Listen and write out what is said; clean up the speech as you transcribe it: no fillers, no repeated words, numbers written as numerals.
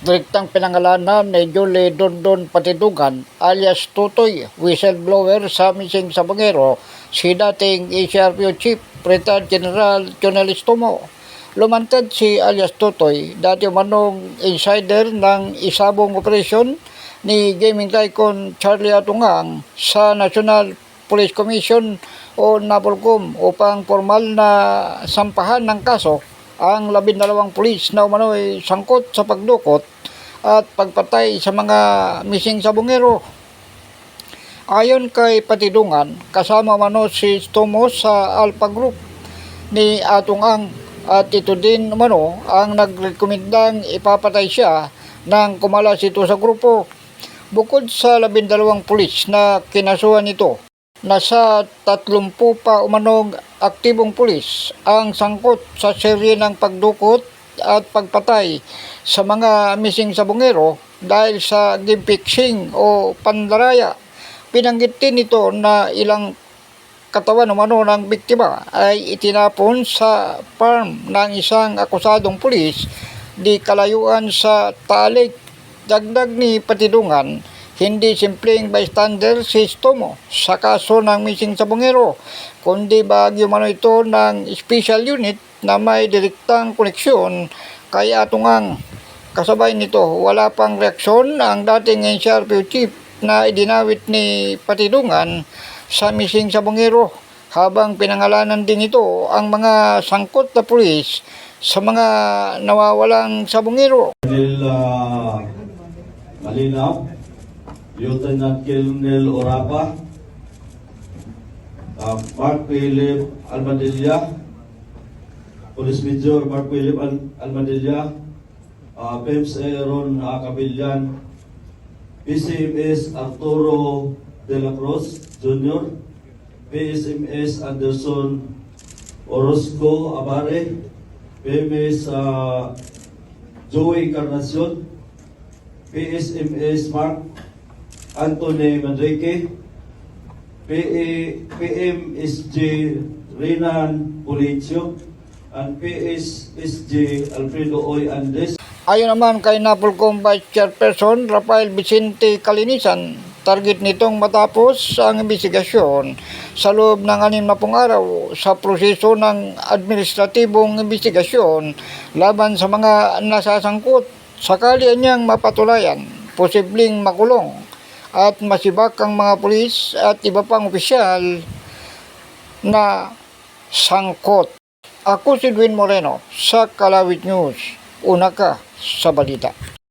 Direktang pinangalanan ni Julie Dondon Patidugan alias Tutoy, whistleblower sa Missing Sabongero, si dating ACRPO Chief Retired General Journalist Tomo. Lumantad si alias Tutoy, dati manong insider ng isabong operasyon ni gaming tycoon Charlie Atungang sa National Police Commission o NAPOLCOM upang formal na sampahan ng kaso ang 12 pulis na umano'y sangkot sa pagdukot at pagpatay sa mga missing Sabongero. Ayon kay Patidungan, kasama umano si Tomo sa Alpha Group ni Atungang at ito din umano ang nagrekomendang ipapatay siya nang kumalas ito sa grupo. Bukod sa 12 pulis na kinasuhan nito, nasa 30 pa umanong aktibong pulis ang sangkot sa serye ng pagdukot at pagpatay sa mga missing Sabongero dahil sa game fixing o pandaraya. Pinanggit din ito na ilang katawan umano ng biktima ay itinapon sa farm ng isang akusadong pulis di kalayuan sa Talig. Dagdag ni Patidungan, hindi simpleng bystander si Tomo sa kaso ng missing Sabongero, kundi bagyo mano ito ng special unit na may direktang koneksyon kay Atungang. Kasabay nito, wala pang reaksyon ang dating NCRPO chief na idinawit ni Patidungan sa missing Sabongero, habang pinangalanan din ito ang mga sangkot na pulis sa mga nawawalang Sabongero. Malinaw, Lieutenant Colonel Orapa, Mark Philip Almadilla, Police Major Mark Philip Almadilla, PEMS Aaron Cabillan, PCMS Arturo De La Cruz Jr., PSMS Anderson Orozco Abare, PMS Joey Carnacion, PSMS Mark Anthony Manrique, PMSJ Renan Pulicio, and PSSJ Alfredo Oy Andes. Ayon naman kay NAPOLCOM Vice Chairperson Rafael Vicente Calinisan, target nitong matapos ang investigasyon sa loob ng 60 araw sa proseso ng administratibong investigasyon laban sa mga nasasangkot. Sakali niyang mapatulayan, posibleng makulong at masibak ang mga pulis at iba pang opisyal na sangkot. Ako si Edwin Moreno sa Kalawit News. Una ka sa balita.